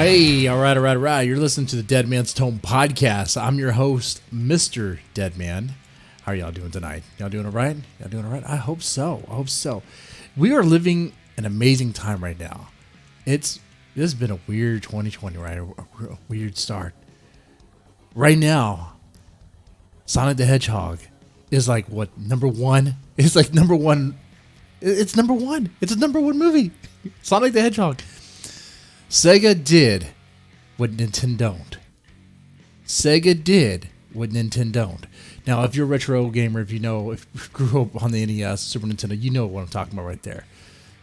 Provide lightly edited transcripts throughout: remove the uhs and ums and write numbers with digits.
Hey, all right, all right, all right. You're listening to the Dead Man's Tome podcast. I'm your host, Mr. Deadman. How are y'all doing tonight? Y'all doing all right? Y'all doing all right? I hope so. I hope so. We are living an amazing time right now. This has been a weird 2020, right? A weird start. Right now, Sonic the Hedgehog is like what, number one? It's like number one. It's number one. It's a number one movie. Sonic the Hedgehog. Sega did what Nintendo don't. Sega did what Nintendo don't. Now, if you're a retro gamer, if you grew up on the NES, Super Nintendo, you know what I'm talking about right there.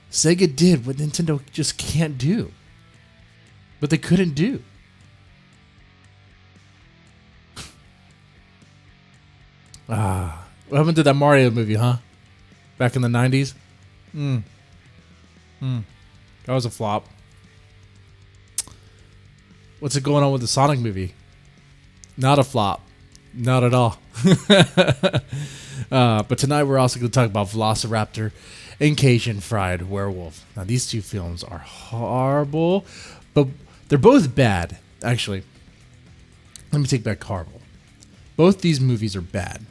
Sega did what Nintendo just can't do. But they couldn't do. What happened to that Mario movie, huh? Back in the 90s? That was a flop. What's it going on with the Sonic movie? Not a flop. Not at all. But tonight we're also going to talk about Velociraptor and Cajun Fried Werewolf. Now these two films are horrible, but they're both bad. Actually, let me take back horrible. Both these movies are bad,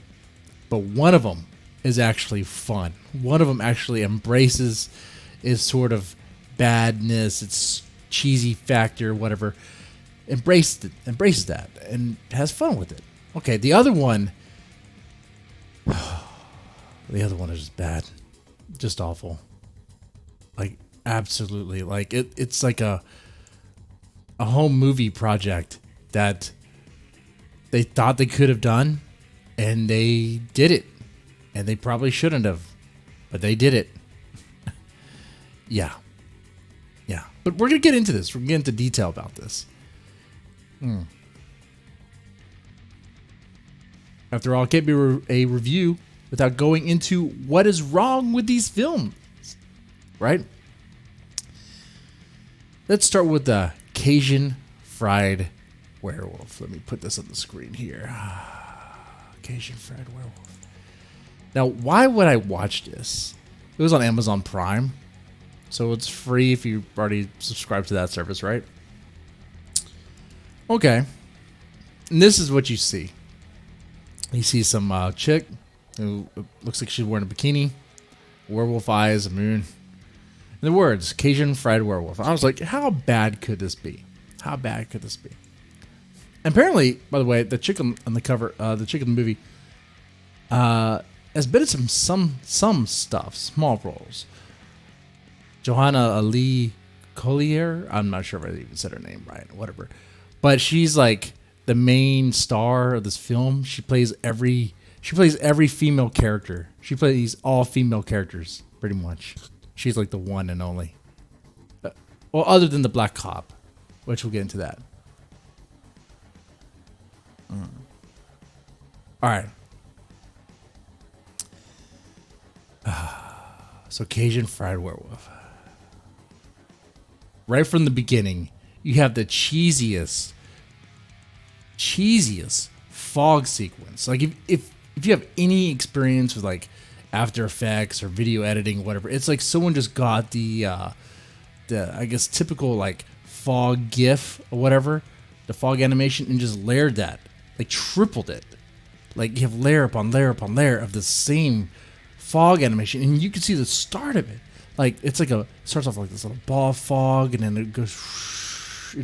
but one of them is actually fun. One of them actually embraces its sort of badness, its cheesy factor, whatever. Embraces that and has fun with it. Okay, the other one is just bad. Just awful. Like, absolutely. Like, it's like a home movie project that they thought they could have done, and they did it. And they probably shouldn't have, but they did it. Yeah. But we're going to get into this. We're going to get into detail about this. After all, it can't be a review without going into what is wrong with these films, right? Let's start with the Cajun Fried Werewolf. Let me put this on the screen here. Cajun Fried Werewolf. Now, why would I watch this? It was on Amazon Prime, so it's free if you already subscribe to that service, right? Okay. And this is what you see. You see some chick who looks like she's wearing a bikini, werewolf eyes, a moon. And the words, Cajun Fried Werewolf. I was like, how bad could this be? How bad could this be? And apparently, by the way, the chick on the cover, the chick in the movie, has been in some stuff, small roles. Johanna Ali Collier, I'm not sure if I even said her name right, whatever. But she's like the main star of this film. She plays every female character. She plays all female characters, pretty much. She's like the one and only. Well, other than the black cop, which we'll get into that. All right. So Cajun Fried Werewolf. Right from the beginning, you have the cheesiest fog sequence. Like if you have any experience with like After Effects or video editing, whatever, it's like someone just got the I guess typical like fog GIF or whatever, the fog animation, and just layered that, like tripled it. Like you have layer upon layer upon layer of the same fog animation, and you can see the start of it. Like it's like starts off like this little ball of fog, and then it goes,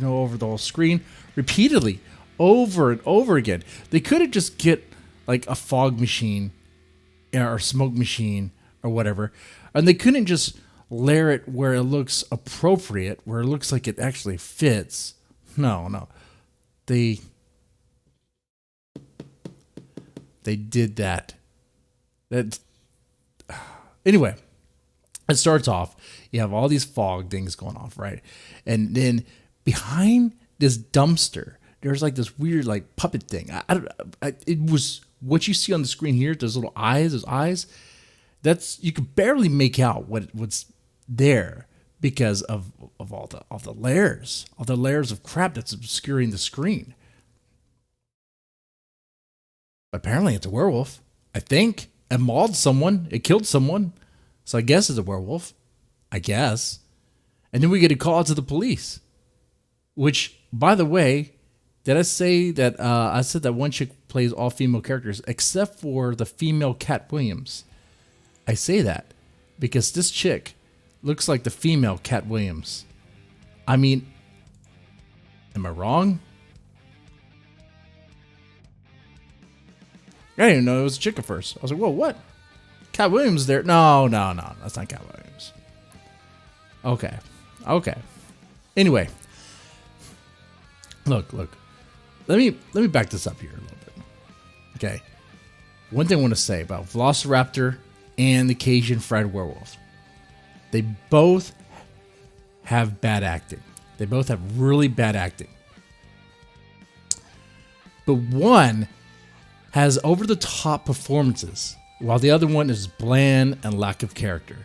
over the whole screen repeatedly, over and over again. They could have just get like a fog machine or smoke machine or whatever, and they couldn't just layer it where it looks appropriate, where it looks like it actually fits. No, they did that. Anyway, it starts off, you have all these fog things going off, right? And then behind this dumpster, there's like this weird like puppet thing. It was what you see on the screen here, those little eyes, that's, you could barely make out what's there because of all the layers of crap that's obscuring the screen. Apparently it's a werewolf, I think. It mauled someone, it killed someone. So I guess it's a werewolf. I guess. And then we get a call to the police. Which, by the way, did I say that I said that one chick plays all female characters except for the female Cat Williams? I say that because this chick looks like the female Cat Williams. I mean, am I wrong? I didn't even know it was a chick at first. I was like, whoa, what? Cat Williams there? No, that's not Cat Williams. Okay. Anyway, look. Let me back this up here a little bit. Okay. One thing I want to say about Velociraptor and the Cajun fried werewolf. They both have bad acting. They both have really bad acting. But one has over-the-top performances, while the other one is bland and lack of character.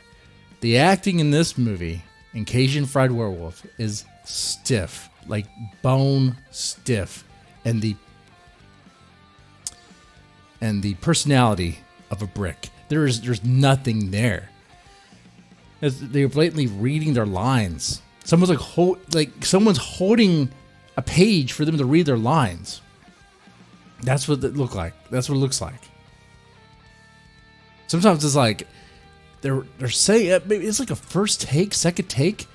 The acting in this movie, in Cajun Fried Werewolf, is stiff, like bone stiff, and the personality of a brick. There's nothing there. They're blatantly reading their lines. Someone's someone's holding a page for them to read their lines. That's what it look like. That's what it looks like. Sometimes it's like they're saying maybe it's like a first take, second take,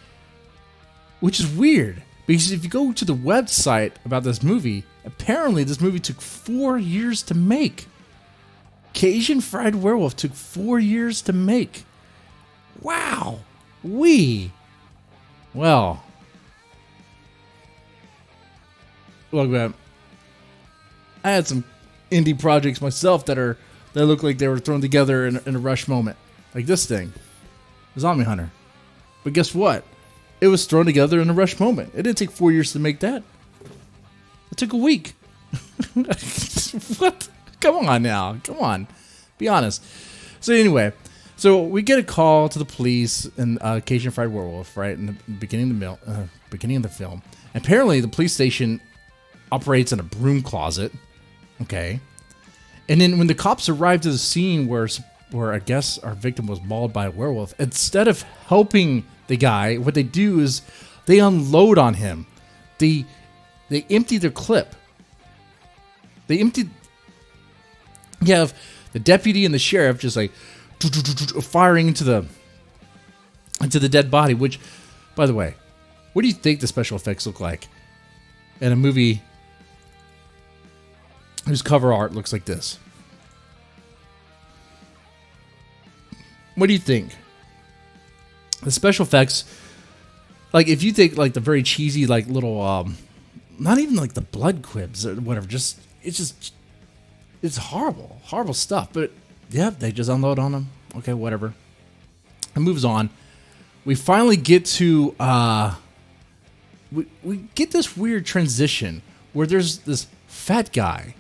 which is weird because if you go to the website about this movie, apparently this movie took 4 years to make. Cajun Fried Werewolf took 4 years to make. Wow. Well, look, man. I had some indie projects myself that look like they were thrown together in a rush moment. Like this thing, Zombie Hunter. But guess what? It was thrown together in a rush moment. It didn't take 4 years to make that. It took a week. What? Come on now. Come on. Be honest. So anyway, so we get a call to the police in Cajun Fried Werewolf, right, in the beginning of the film. And apparently the police station operates in a broom closet. Okay. And then when the cops arrived to the scene where I guess our victim was mauled by a werewolf, instead of helping the guy, what they do is they unload on him. They empty their clip. You have the deputy and the sheriff just like firing into the dead body, which, by the way, what do you think the special effects look like in a movie whose cover art looks like this? What do you think? The special effects, like if you think like the very cheesy like little not even like the blood quibs or whatever, it's horrible stuff. But yeah, they just unload on them. Okay, whatever. It moves on. We finally get to we get this weird transition where there's this fat guy,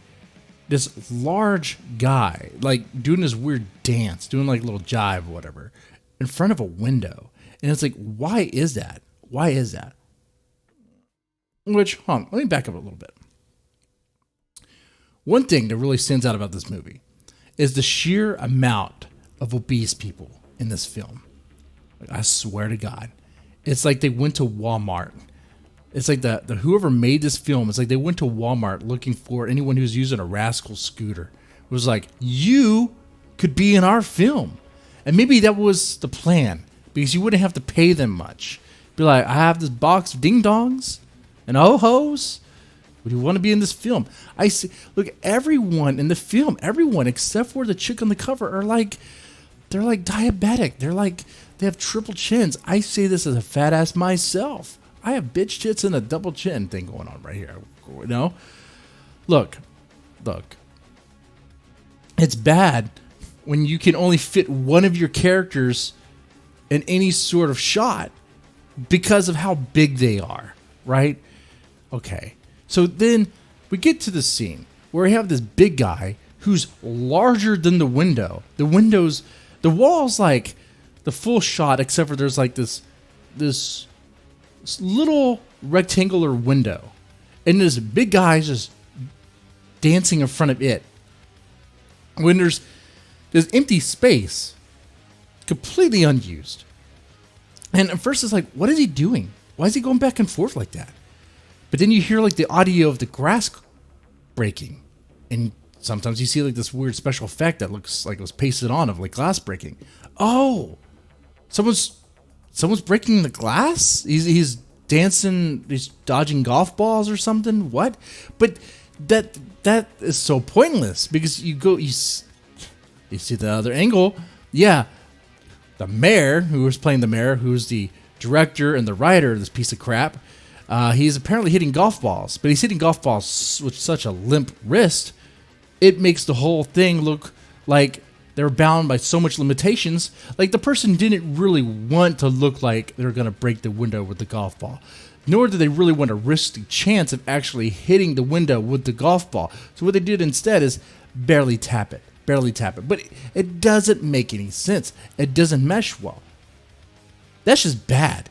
this large guy, like doing this weird dance, doing like a little jive or whatever, in front of a window. And it's like, why is that? Which, let me back up a little bit. One thing that really stands out about this movie is the sheer amount of obese people in this film. Like, I swear to God. It's like they went to Walmart. It's like the whoever made this film, it's like they went to Walmart looking for anyone who's using a Rascal scooter. It was like, you could be in our film. And maybe that was the plan, because you wouldn't have to pay them much. Be like, I have this box of ding-dongs and ho-hos. Would you want to be in this film? I see. Look, everyone in the film, everyone except for the chick on the cover they're like diabetic. They have triple chins. I say this as a fat ass myself. I have bitch tits and a double chin thing going on right here. You know? Look. It's bad when you can only fit one of your characters in any sort of shot because of how big they are, right? Okay. So then we get to the scene where we have this big guy who's larger than the window. The wall's like the full shot, except for there's like this little rectangular window. And this big guy's just dancing in front of it. When there's empty space, completely unused. And at first it's like, what is he doing? Why is he going back and forth like that? But then you hear like the audio of the glass breaking, and sometimes you see like this weird special effect that looks like it was pasted on of like glass breaking. Oh, someone's breaking the glass. He's dancing. He's dodging golf balls or something. What? But that is so pointless because you see the other angle. Yeah, the mayor who was playing the mayor, who's the director and the writer of this piece of crap. He's apparently hitting golf balls, but he's hitting golf balls with such a limp wrist. It makes the whole thing look like they're bound by so much limitations. Like the person didn't really want to look like they're going to break the window with the golf ball. Nor did they really want to risk the chance of actually hitting the window with the golf ball. So what they did instead is barely tap it. But it doesn't make any sense. It doesn't mesh well. That's just bad.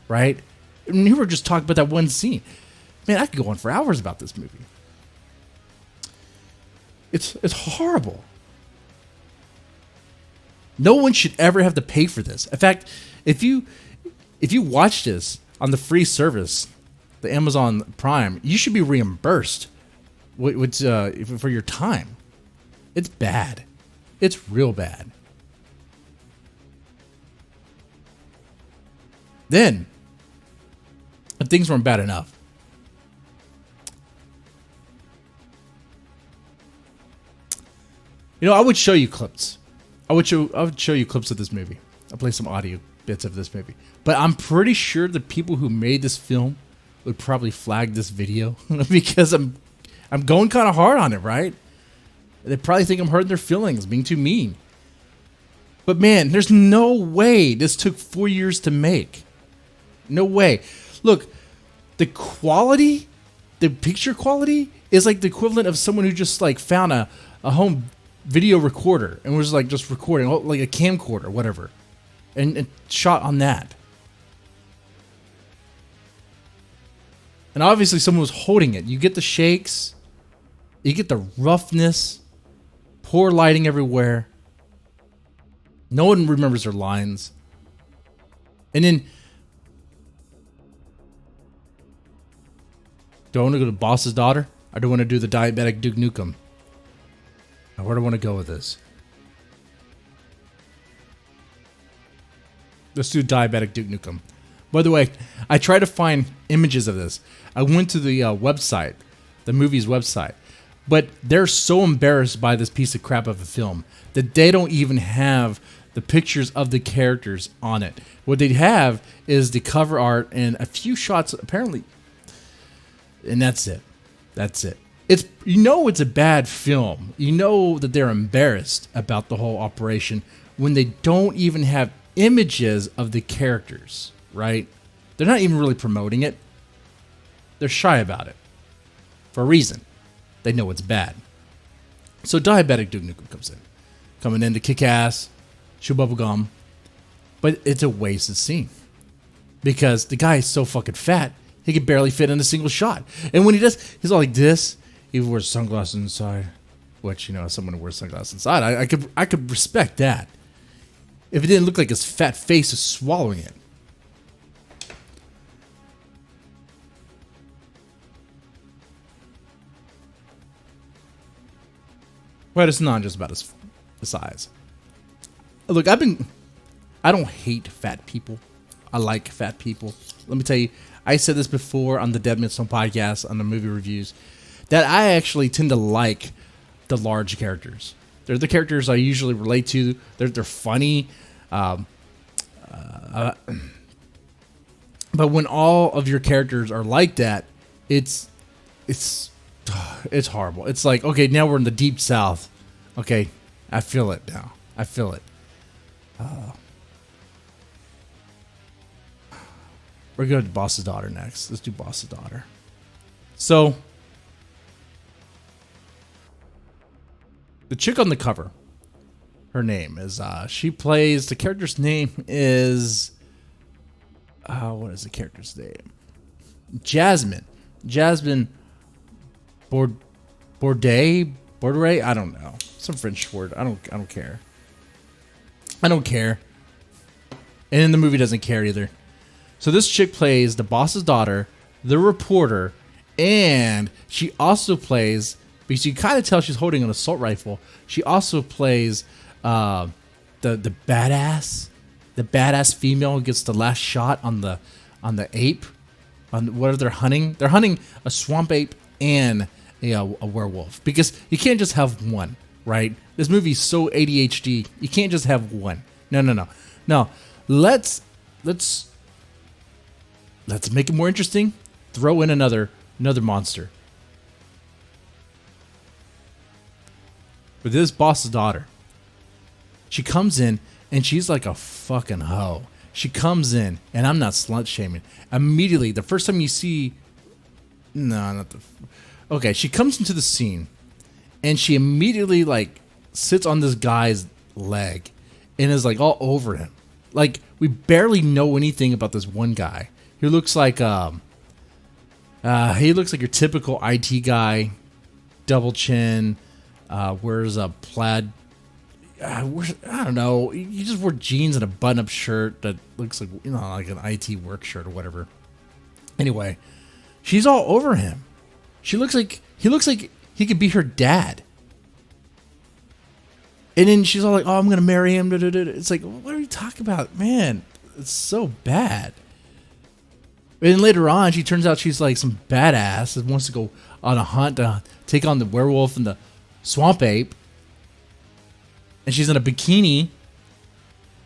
Right? And we were just talking about that one scene. Man, I could go on for hours about this movie. It's horrible. No one should ever have to pay for this. In fact, if you watch this on the free service, the Amazon Prime, you should be reimbursed for your time. It's bad. It's real bad. Then, if things weren't bad enough, I would show you clips. I would show you clips of this movie. I'll play some audio bits of this movie. But I'm pretty sure the people who made this film would probably flag this video because I'm going kind of hard on it, right? They probably think I'm hurting their feelings, being too mean. But man, there's no way this took 4 years to make. No way. Look, the quality, the picture quality is like the equivalent of someone who just like found a home video recorder and was like just recording, like a camcorder, whatever, and shot on that. And obviously someone was holding it. You get the shakes, you get the roughness, poor lighting everywhere. No one remembers their lines. And then, do I want to go to Boss's Daughter? Or do I want to do the diabetic Duke Nukem? Now, where do I want to go with this? Let's do diabetic Duke Nukem. By the way, I tried to find images of this. I went to the website, the movie's website, but they're so embarrassed by this piece of crap of a film that they don't even have the pictures of the characters on it. What they have is the cover art and a few shots, apparently, and that's it. That's it. It's it's a bad film. You know that they're embarrassed about the whole operation when they don't even have images of the characters, right? They're not even really promoting it. They're shy about it. For a reason. They know it's bad. So diabetic Duke Nukem comes in. Coming in to kick ass, chew bubble gum. But it's a wasted scene. Because the guy is so fucking fat, he can barely fit in a single shot. And when he does, he's all like this. He wears sunglasses inside. Which, as someone who wears sunglasses inside, I could respect that. If it didn't look like his fat face is swallowing it. But it's not just about his size. Look, I don't hate fat people. I like fat people. Let me tell you, I said this before on the Dead Man's Tone podcast, on the movie reviews, that I actually tend to like the large characters. They're the characters I usually relate to. They're funny. But when all of your characters are like that, it's horrible. It's like, okay, now we're in the deep south. Okay, I feel it now. I feel it. We're going to Boss's Daughter next. Let's do Boss's Daughter. So, the chick on the cover, her name is, she plays, the character's name is, what is the character's name? Jasmine Bourdet, I don't know. Some French word. I don't care. And the movie doesn't care either. So this chick plays the boss's daughter, the reporter, and she also plays, because you kind of tell she's holding an assault rifle, she also plays the badass female who gets the last shot on the ape. On what are they hunting? They're hunting a swamp ape and a werewolf, because you can't just have one, right? This movie's so ADHD. You can't just have one. No. Let's make it more interesting. Throw in another monster. But this boss's daughter, she comes in and she's like a fucking hoe. She comes in, and I'm not slut shaming. Immediately, the first time you see, okay, she comes into the scene, and she immediately like sits on this guy's leg, and is like all over him. Like, we barely know anything about this one guy. He looks like your typical IT guy, double chin, wears a plaid. I don't know. You just wore jeans and a button-up shirt that looks like, like an IT work shirt or whatever. Anyway, she's all over him. He looks like he could be her dad. And then she's all like, "Oh, I'm gonna marry him." It's like, what are you talking about, man? It's so bad. And then later on, she turns out she's like some badass that wants to go on a hunt to take on the werewolf and the swamp ape. And she's in a bikini,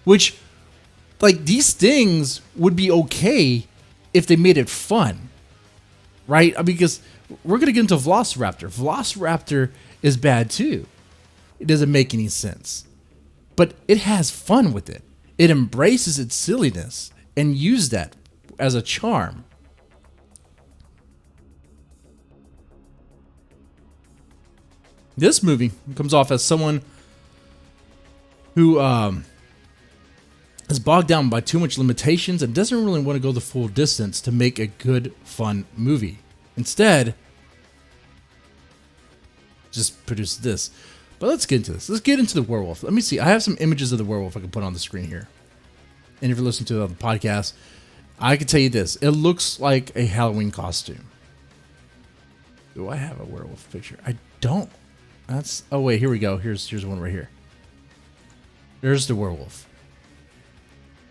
which, like, these things would be okay if they made it fun, right? Because we're going to get into Velociraptor. Velociraptor is bad too. It doesn't make any sense. But it has fun with it. It embraces its silliness and uses that as a charm. This movie comes off as someone who is bogged down by too much limitations and doesn't really want to go the full distance to make a good, fun movie. Instead, just produce this. But let's get into this. Let's get into the werewolf. Let me see. I have some images of the werewolf I can put on the screen here. And if you're listening to the podcast, I can tell you this. It looks like a Halloween costume. Do I have a werewolf picture? I don't. Oh wait, here we go. Here's one right here. There's the werewolf.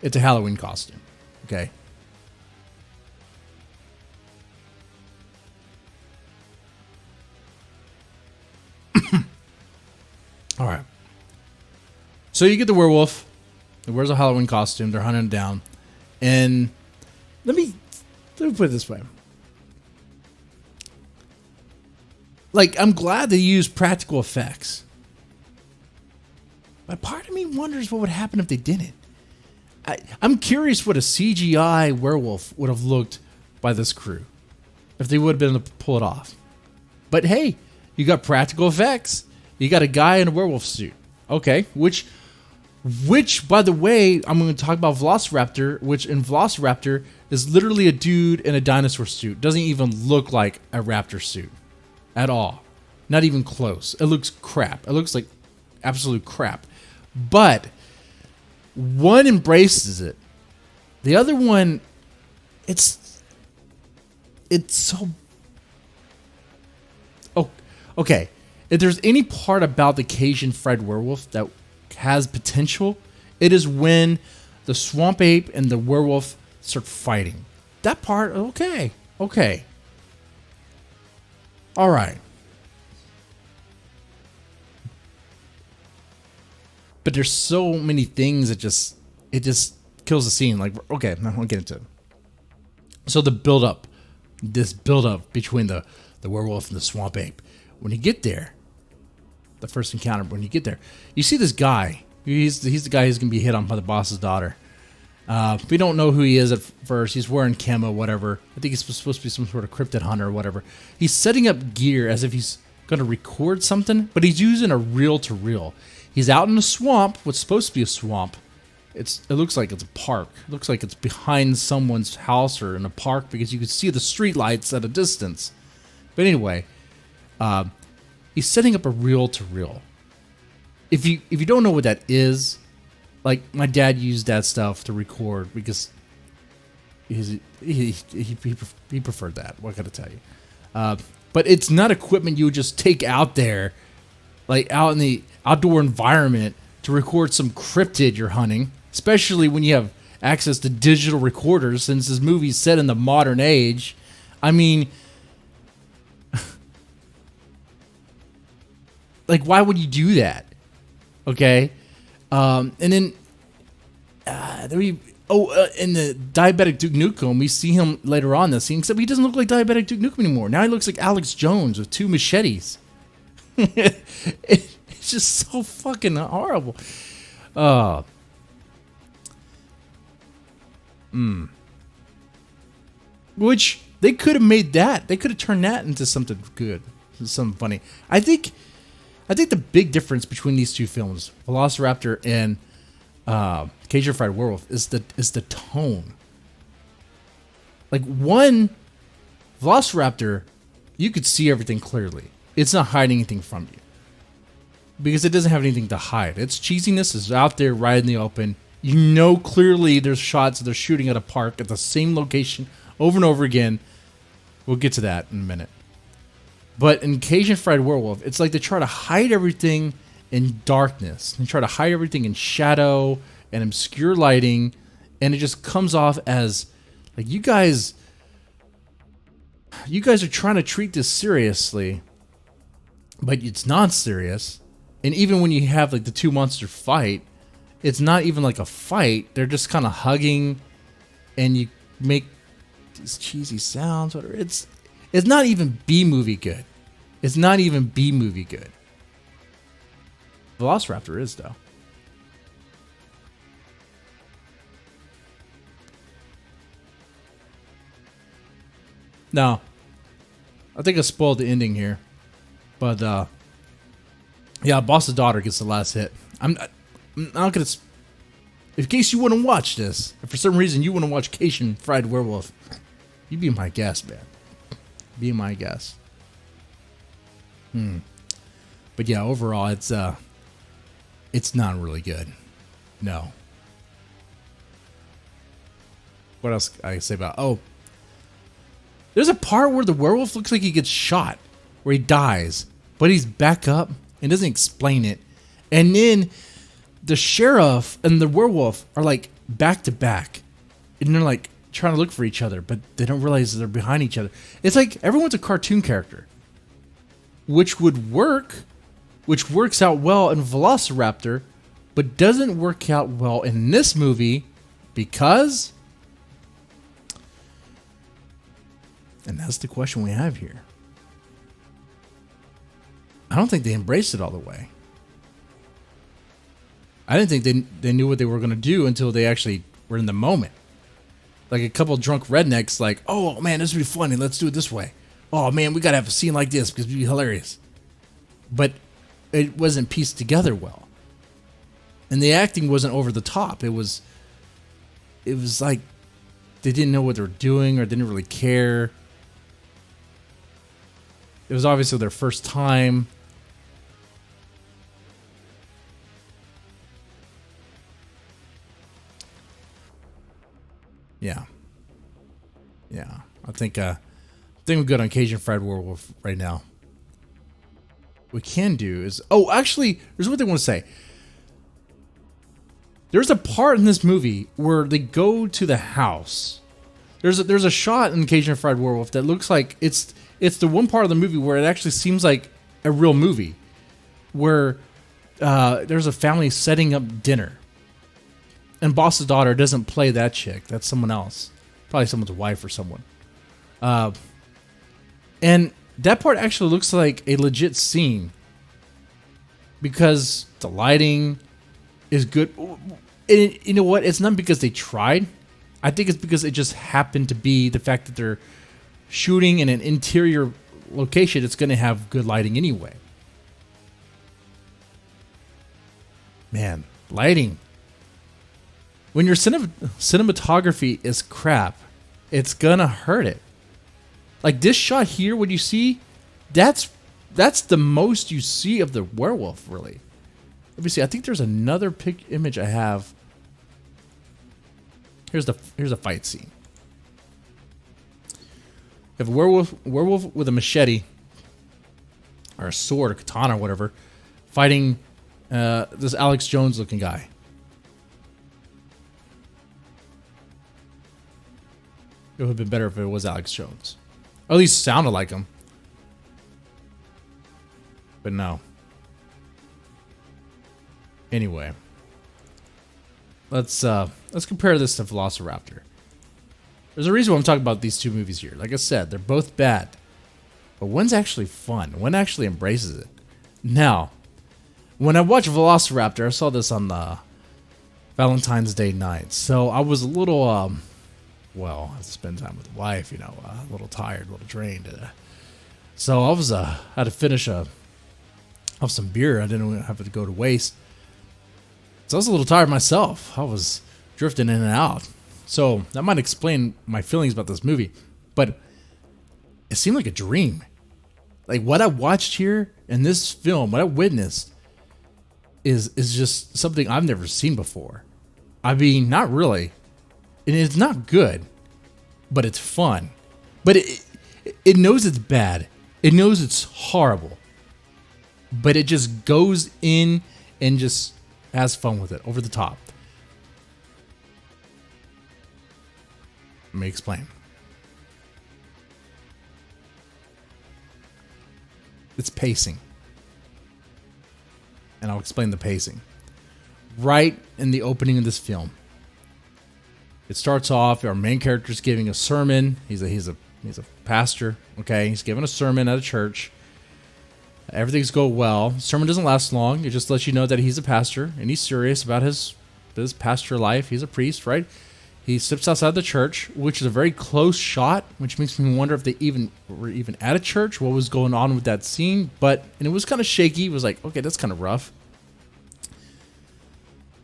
It's a Halloween costume. Okay. All right. So you get the werewolf. He wears a Halloween costume. They're hunting him down. And let me put it this way. Like, I'm glad they used practical effects. But part of me wonders what would happen if they didn't. I'm curious what a CGI werewolf would have looked by this crew. If they would have been able to pull it off. But hey, you got practical effects. You got a guy in a werewolf suit. Okay, which, by the way, I'm going to talk about Velociraptor, which in Velociraptor is literally a dude in a dinosaur suit. Doesn't even look like a raptor suit at all. Not even close. It looks crap. It looks like absolute crap. But one embraces it. The other one, it's so... Oh, okay. If there's any part about the Cajun fried werewolf that has potential, it is when the swamp ape and the werewolf start fighting. That part, okay. All right. But there's so many things that it just kills the scene. Like, okay, I'm gonna get into it. So this build up between the werewolf and the swamp ape. When you get there, the first encounter, when you get there, you see this guy. He's the guy who's gonna be hit on by the boss's daughter. We don't know who he is at first. He's wearing camo, whatever. I think he's supposed to be some sort of cryptid hunter or whatever. He's setting up gear as if he's gonna record something, but he's using a reel-to-reel. He's out in a swamp, what's supposed to be a swamp. It looks like it's a park. It looks like it's behind someone's house or in a park because you can see the street lights at a distance. But anyway, he's setting up a reel-to-reel. If you don't know what that is, like my dad used that stuff to record because he preferred that. What can I tell you? But it's not equipment you would just take out there, like out in the outdoor environment to record some cryptid you're hunting, especially when you have access to digital recorders, since this movie's set in the modern age. I mean, like, why would you do that? Okay. And then, in the Diabetic Duke Nukem, we see him later on in the scene, except he doesn't look like Diabetic Duke Nukem anymore. Now he looks like Alex Jones with 2 machetes. It's just so fucking horrible. Which, they could have made that. They could have turned that into something good, something funny. I think the big difference between these two films, Velociraptor and Cajun Fried Werewolf, is the tone. Like, one, Velociraptor, you could see everything clearly. It's not hiding anything from you, because it doesn't have anything to hide. Its cheesiness is out there right in the open. You know clearly there's shots they're shooting at a park at the same location over and over again. We'll get to that in a minute. But in Cajun Fried Werewolf, it's like they try to hide everything in darkness. They try to hide everything in shadow and obscure lighting, and it just comes off as like, you guys are trying to treat this seriously, but it's not serious. And even when you have like the two monster fight, it's not even like a fight. They're just kind of hugging, and you make these cheesy sounds. Whatever. It's not even B-movie good. It's not even B-movie good. Velociraptor is, though. Now, I think I spoiled the ending here, but yeah, Boss's daughter gets the last hit. I'm not gonna. In case you wouldn't watch this, if for some reason you wouldn't watch Cajun Fried Werewolf, you'd be my guest, man. Be my guest. But yeah, overall, it's not really good. No. What else I can say about? Oh, there's a part where the werewolf looks like he gets shot, where he dies, but he's back up and doesn't explain it. And then the sheriff and the werewolf are like back to back, and they're like trying to look for each other, but they don't realize they're behind each other. It's like everyone's a cartoon character, which would work, which works out well in Velociraptor, but doesn't work out well in this movie because, and that's the question we have here. I don't think they embraced it all the way. I didn't think they knew what they were going to do until they actually were in the moment. Like a couple drunk rednecks like, oh man, this would be funny, let's do it this way. Oh man, we got to have a scene like this because it'd be hilarious. But it wasn't pieced together well. And the acting wasn't over the top. It was like they didn't know what they were doing or didn't really care. It was obviously their first time. Yeah. I think we're good on Cajun Fried Werewolf right now. What we can do is, actually, there's one thing I want to say. There's a part in this movie where they go to the house. There's a shot in Cajun Fried Werewolf that looks like it's the one part of the movie where it actually seems like a real movie, where there's a family setting up dinner. And Boss's daughter doesn't play that chick. That's someone else. Probably someone's wife or someone. And that part actually looks like a legit scene. Because the lighting is good. And you know what? It's not because they tried. I think it's because it just happened to be the fact that they're shooting in an interior location. It's going to have good lighting anyway. Man, lighting. When your cinematography is crap, it's gonna hurt it. Like this shot here, what you see, that's the most you see of the werewolf, really. Let me see. I think there's another image I have. Here's a fight scene. have a werewolf with a machete or a sword or katana or whatever fighting this Alex Jones looking guy. It would have been better if it was Alex Jones. Or at least sounded like him. But no. Anyway. Let's compare this to Velociraptor. There's a reason why I'm talking about these two movies here. Like I said, they're both bad. But one's actually fun. One actually embraces it. Now, when I watched Velociraptor, I saw this on the Valentine's Day night. So I was a little, well, I had to spend time with the wife, a little tired, a little drained. So I was, had to finish off some beer. I didn't have to go to waste. So I was a little tired myself. I was drifting in and out. So that might explain my feelings about this movie. But it seemed like a dream. Like what I watched here in this film, what I witnessed is just something I've never seen before. I mean, not really. And it's not good, but it's fun. But it knows it's bad. It knows it's horrible. But it just goes in and just has fun with it, over the top. Let me explain. It's pacing. And I'll explain the pacing. Right in the opening of this film, it starts off, our main character is giving a sermon. He's a pastor, okay? He's giving a sermon at a church. Everything's going well. The sermon doesn't last long. It just lets you know that he's a pastor and he's serious about his pastor life. He's a priest, right? He steps outside the church, which is a very close shot, which makes me wonder if they were even at a church, what was going on with that scene. And it was kind of shaky. It was like, okay, that's kind of rough.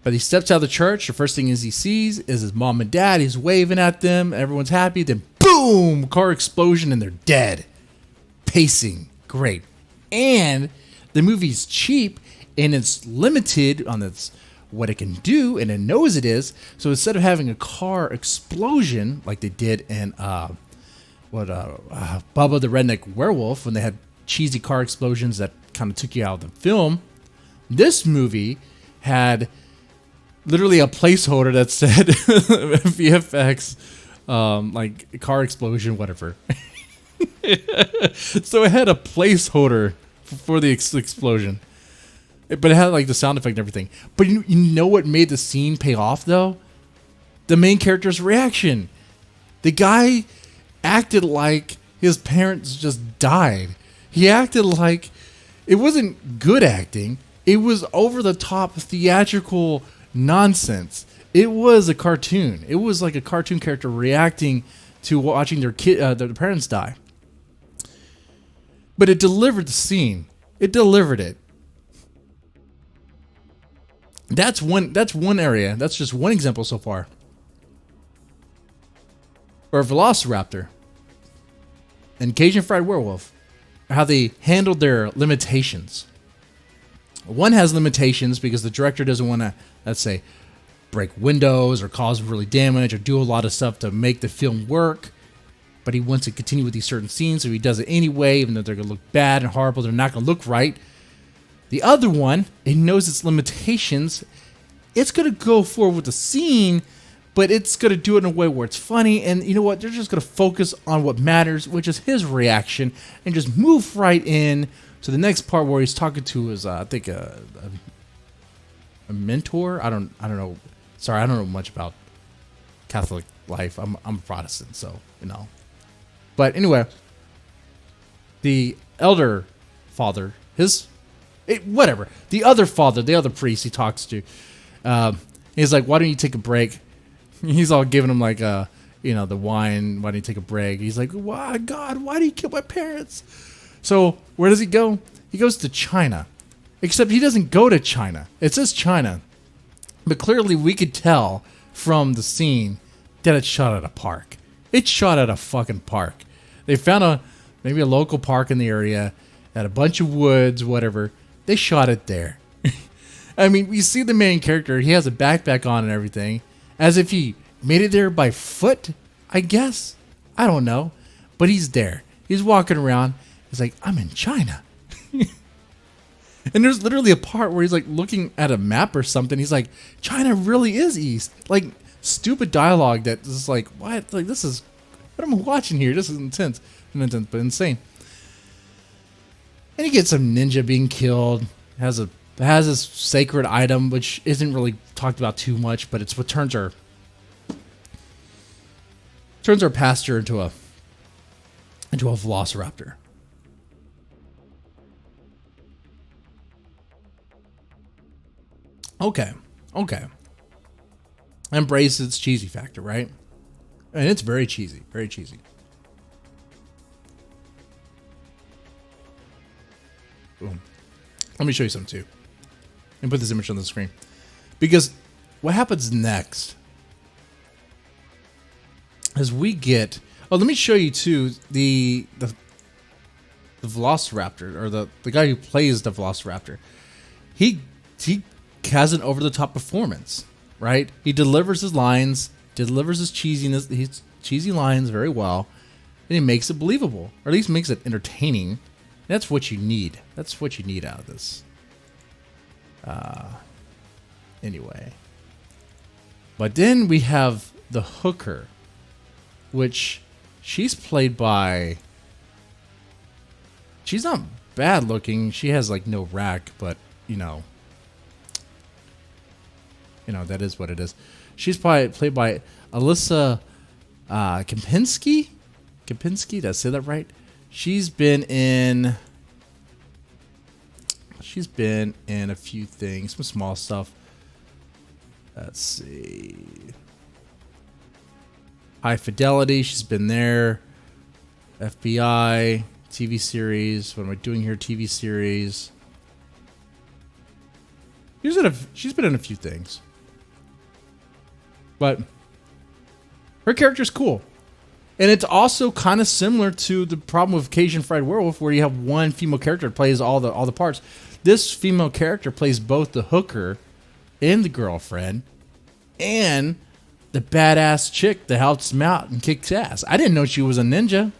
But he steps out of the church. The first thing he sees is his mom and dad. He's waving at them. Everyone's happy. Then boom, car explosion, and they're dead. Pacing, great. And the movie's cheap and it's limited on what it can do, and it knows it is. So instead of having a car explosion like they did in Bubba the Redneck Werewolf, when they had cheesy car explosions that kind of took you out of the film, this movie had literally a placeholder that said VFX, like car explosion, whatever. So it had a placeholder for the explosion, but it had like the sound effect and everything. But you know what made the scene pay off though? The main character's reaction. The guy acted like his parents just died. He acted like it wasn't good acting. It was over the top theatrical nonsense. It was a cartoon. It was like a cartoon character reacting to watching their parents die. But it delivered the scene. It delivered it. That's one area. That's just one example so far. Or Velociraptor and Cajun Fried Werewolf, how they handled their limitations. One has limitations because the director doesn't want to, let's say, break windows or cause really damage or do a lot of stuff to make the film work. But he wants to continue with these certain scenes, so he does it anyway, even though they're going to look bad and horrible. They're not going to look right. The other one, it knows its limitations. It's going to go forward with the scene, but it's going to do it in a way where it's funny. And you know what? They're just going to focus on what matters, which is his reaction, and just move right in to the next part where he's talking to his, I think, a mentor. I don't know. Sorry, I don't know much about Catholic life. I'm a Protestant, so But anyway, the elder father, whatever. The other father, the other priest he talks to, he's like, why don't you take a break? He's all giving him like, the wine. Why don't you take a break? He's like, why, God, why do you kill my parents? So where does he go? He goes to China. Except he doesn't go to China. It says China. But clearly we could tell from the scene that it's shot at a park. It's shot at a fucking park. They found maybe a local park in the area, had a bunch of woods, whatever. They shot it there. I mean, we see the main character. He has a backpack on and everything, as if he made it there by foot, I guess. I don't know. But he's there. He's walking around. He's like, I'm in China. And there's literally a part where he's like looking at a map or something. He's like, China really is east. Like, stupid dialogue that is like, what? Like, this is, what am I watching here? This is intense. But insane. And he gets some ninja being killed. Has this sacred item, which isn't really talked about too much, but it's what turns our pastor into a Velociraptor. Okay. Embrace its cheesy factor, right? And it's very cheesy. Very cheesy. Boom. Let me show you something too. And put this image on the screen. Because what happens next is we get... Oh, let me show you too the Velociraptor, or the guy who plays the Velociraptor. He has an over-the-top performance, right? He delivers his lines, delivers his cheesy lines very well, and he makes it believable, or at least makes it entertaining. That's what you need. That's what you need out of this. Anyway. But then we have the hooker, which she's played by... She's not bad looking. She has like no rack, but you know, that is what it is. She's played by Alyssa Kempinski. Did I say that right? She's been in a few things, some small stuff. Let's see. High Fidelity, she's been there. FBI, TV series. What am I doing here? TV series. She's been in a few things. But her character's cool. And it's also kind of similar to the problem with Cajun Fried Werewolf, where you have one female character that plays all the parts. This female character plays both the hooker and the girlfriend and the badass chick that helps him out and kicks ass. I didn't know she was a ninja.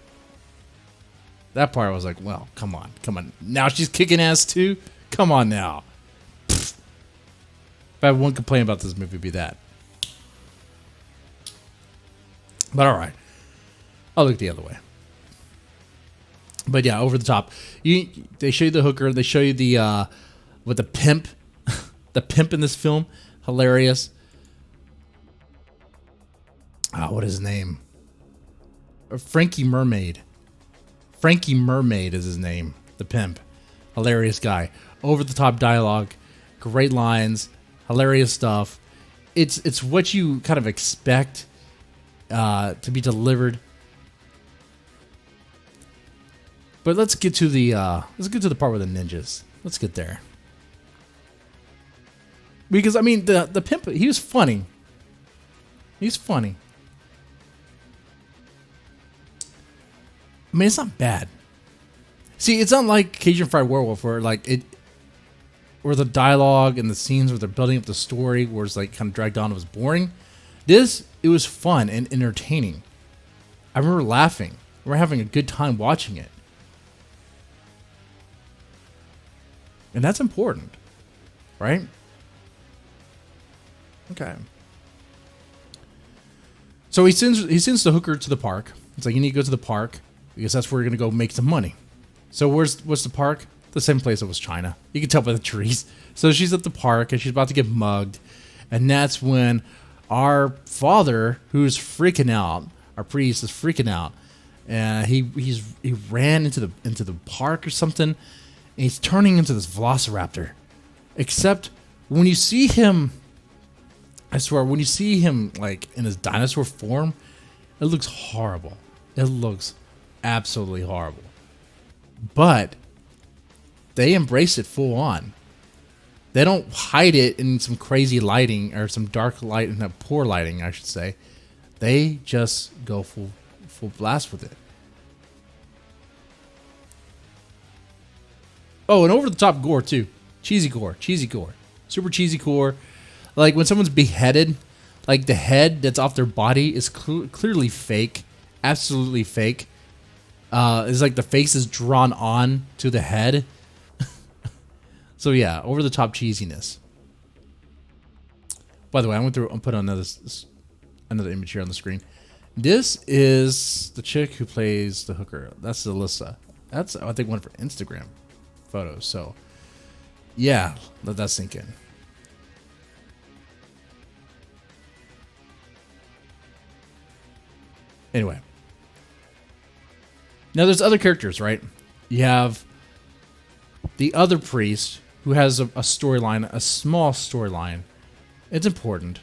That part I was like, well, come on. Now she's kicking ass too? Come on now. Pfft. If I have one complaint about this movie, it'd be that. But alright. I'll look the other way. But yeah, over the top. They show you the hooker. They show you the with the pimp. The pimp in this film. Hilarious. What is his name? Frankie Mermaid. Frankie Mermaid is his name. The pimp. Hilarious guy. Over the top dialogue. Great lines. Hilarious stuff. It's what you kind of expect to be delivered. But let's get to the part with the ninjas. Let's get there. Because I mean the pimp, he was funny. He's funny. I mean, it's not bad. See, it's not like Cajun Fried Werewolf where where the dialogue and the scenes where they're building up the story where it's like kind of dragged on, it was boring. It was fun and entertaining. I remember laughing. We were having a good time watching it. And that's important, right? Okay. So he sends the hooker to the park. It's like, you need to go to the park because that's where you're going to go make some money. So what's the park? The same place it was China. You can tell by the trees. So she's at the park and she's about to get mugged. And that's when our father, who's freaking out, our priest is freaking out. And he ran into the park or something. And he's turning into this Velociraptor. Except when you see him, I swear, when you see him like in his dinosaur form, it looks horrible. It looks absolutely horrible. But they embrace it full on. They don't hide it in some crazy lighting or some dark light, poor lighting, I should say. They just go full blast with it. Oh, and over the top gore too. Cheesy gore. Super cheesy gore. Like when someone's beheaded, like the head that's off their body is clearly fake. Absolutely fake. It's like the face is drawn on to the head. So yeah, over the top cheesiness. By the way, I went through and put another image here on the screen. This is the chick who plays the hooker. That's Alyssa. That's, I think, one of her Instagram photos. So yeah, let that sink in. Anyway, now there's other characters, right? You have the other priest who has a storyline, a small storyline. It's important.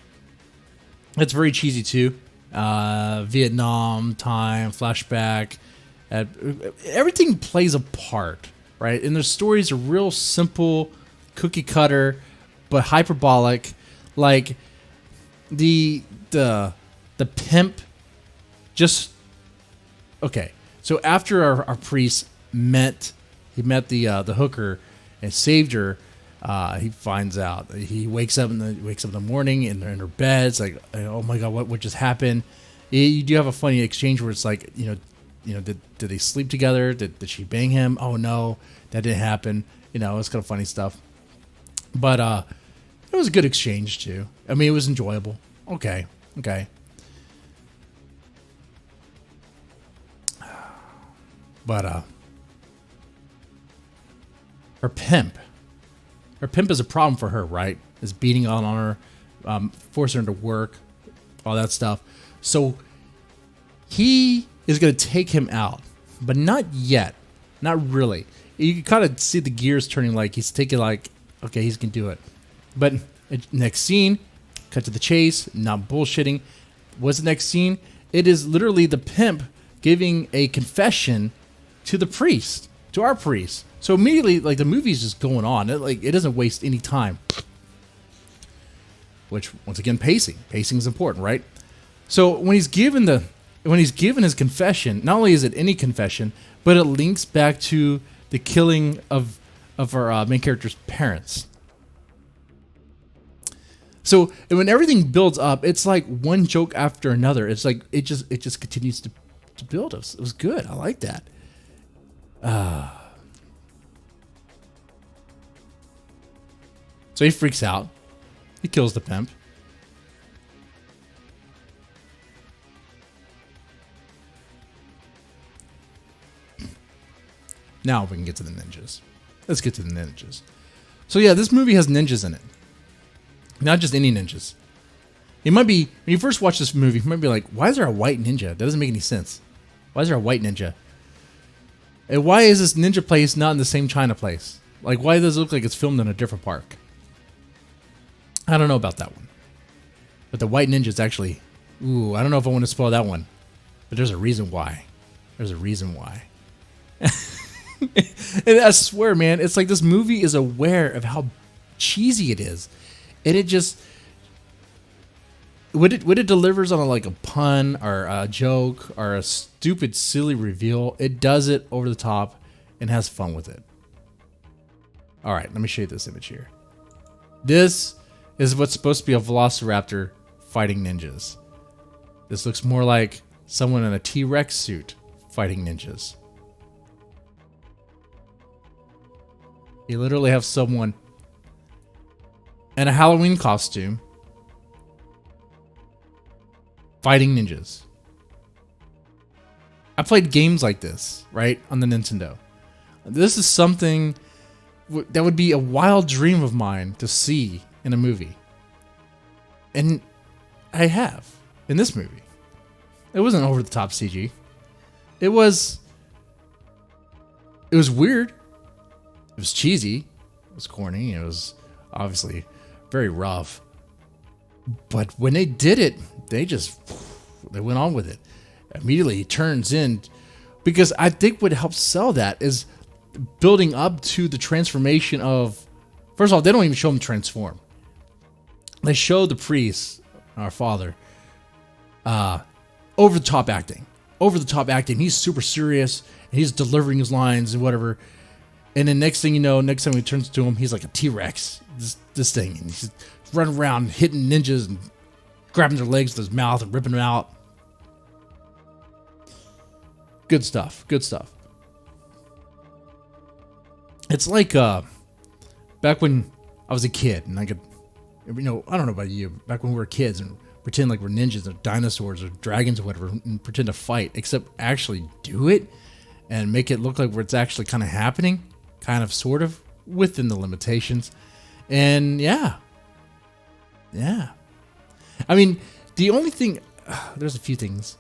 It's very cheesy too. Vietnam time, flashback. Everything plays a part, right? And their stories are real simple, cookie cutter, but hyperbolic. Like the pimp. Just okay. So after our priest met the hooker and saved her, he finds out. He wakes up in the morning in her bed. It's like, oh my god, what just happened? You do have a funny exchange where it's like, did they sleep together? Did she bang him? Oh no, that didn't happen. It's kind of funny stuff. But it was a good exchange too. I mean, it was enjoyable. Okay. But her pimp is a problem for her, right? Is beating on her, forcing her to work, all that stuff. So he is going to take him out, but not yet, not really. You can kind of see the gears turning, like he's taking, like, okay, he's going to do it. But next scene, cut to the chase, not bullshitting. What's the next scene? It is literally the pimp giving a confession to the priest, to our priest. So immediately, like, the movie's just going on. It doesn't waste any time. Which, once again, pacing is important, right? So when he's given his confession, not only is it any confession, but it links back to the killing of our main character's parents. So when everything builds up, it's like one joke after another. It's like it just continues to build. It was good. I like that. So he freaks out. He kills the pimp. Now we can get to the ninjas. Let's get to the ninjas. So yeah, this movie has ninjas in it. Not just any ninjas. It might be, when you first watch this movie, you might be like, why is there a white ninja? That doesn't make any sense. Why is there a white ninja? And why is this ninja place not in the same China place? Like, why does it look like it's filmed in a different park? I don't know about that one. But the white ninja is actually, I don't know if I want to spoil that one. But there's a reason why. There's a reason why. And I swear, man, it's like this movie is aware of how cheesy it is. And it just, when it delivers on a pun or a joke or a stupid, silly reveal, it does it over the top and has fun with it. All right, let me show you this image here. This is what's supposed to be a Velociraptor fighting ninjas. This looks more like someone in a T-Rex suit fighting ninjas. You literally have someone in a Halloween costume fighting ninjas. I played games like this, right, on the Nintendo. This is something that would be a wild dream of mine to see in a movie. And I have in this movie. It wasn't over the top CG. It was weird. It was cheesy. It was corny. It was obviously very rough. But when they did it, they went on with it. Immediately it turns in, because I think what helps sell that is building up to the transformation of, first of all, they don't even show him transform. They show the priest, our father, over the top acting. Over the top acting. He's super serious. And he's delivering his lines and whatever. And then next thing you know, next time he turns to him, he's like a T-Rex. This thing. And he's running around hitting ninjas and grabbing their legs with his mouth and ripping them out. Good stuff. Good stuff. It's like back when I was a kid and I could, I don't know about you, back when we were kids and pretend like we're ninjas or dinosaurs or dragons or whatever and pretend to fight, except actually do it and make it look like where it's actually kind of happening, kind of, sort of, within the limitations. And yeah. I mean, the only thing, there's a few things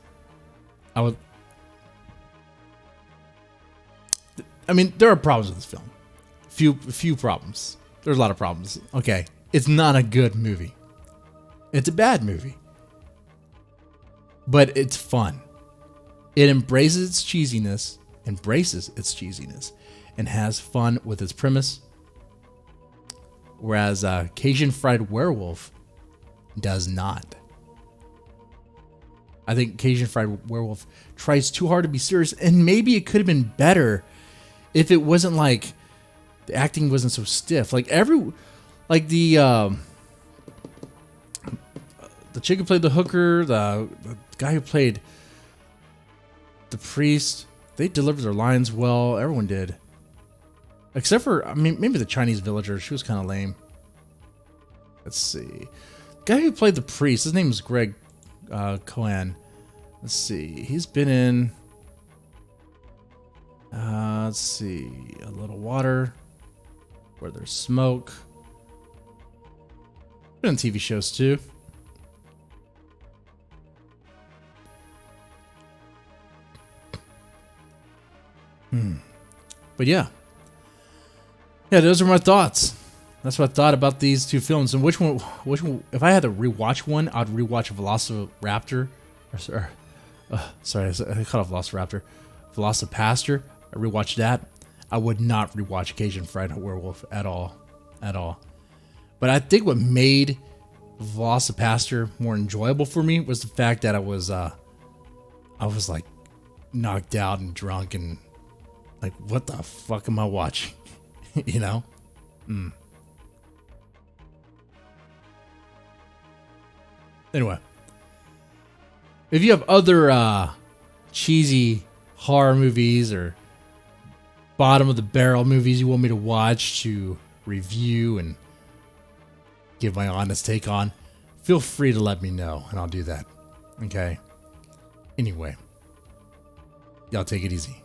there are problems with this film. Few problems. There's a lot of problems. Okay. It's not a good movie. It's a bad movie. But it's fun. It embraces its cheesiness, and has fun with its premise. Whereas Cajun Fried Werewolf does not. I think Cajun Fried Werewolf tries too hard to be serious, and maybe it could have been better if it wasn't like the acting wasn't so stiff. Like the chick who played the hooker, the guy who played the priest, they delivered their lines well. Everyone did. Except for, maybe the Chinese villager. She was kind of lame. Let's see. The guy who played the priest, his name is Greg Cohen. Let's see. He's been in... let's see. A Little Water. Where There's Smoke. Been on TV shows too. But yeah. Yeah, those are my thoughts. That's what I thought about these two films. And which one, if I had to rewatch one, I'd rewatch Velociraptor. Sorry, I cut off Velociraptor. Velocipastor. I rewatched that. I would not rewatch Cajun Fried Werewolf at all. But I think what made Velocipastor more enjoyable for me was the fact that I was like knocked out and drunk and like, what the fuck am I watching? You know? Anyway, if you have other cheesy horror movies or bottom of the barrel movies you want me to watch to review and give my honest take on, feel free to let me know and I'll do that. Okay? Anyway, y'all take it easy.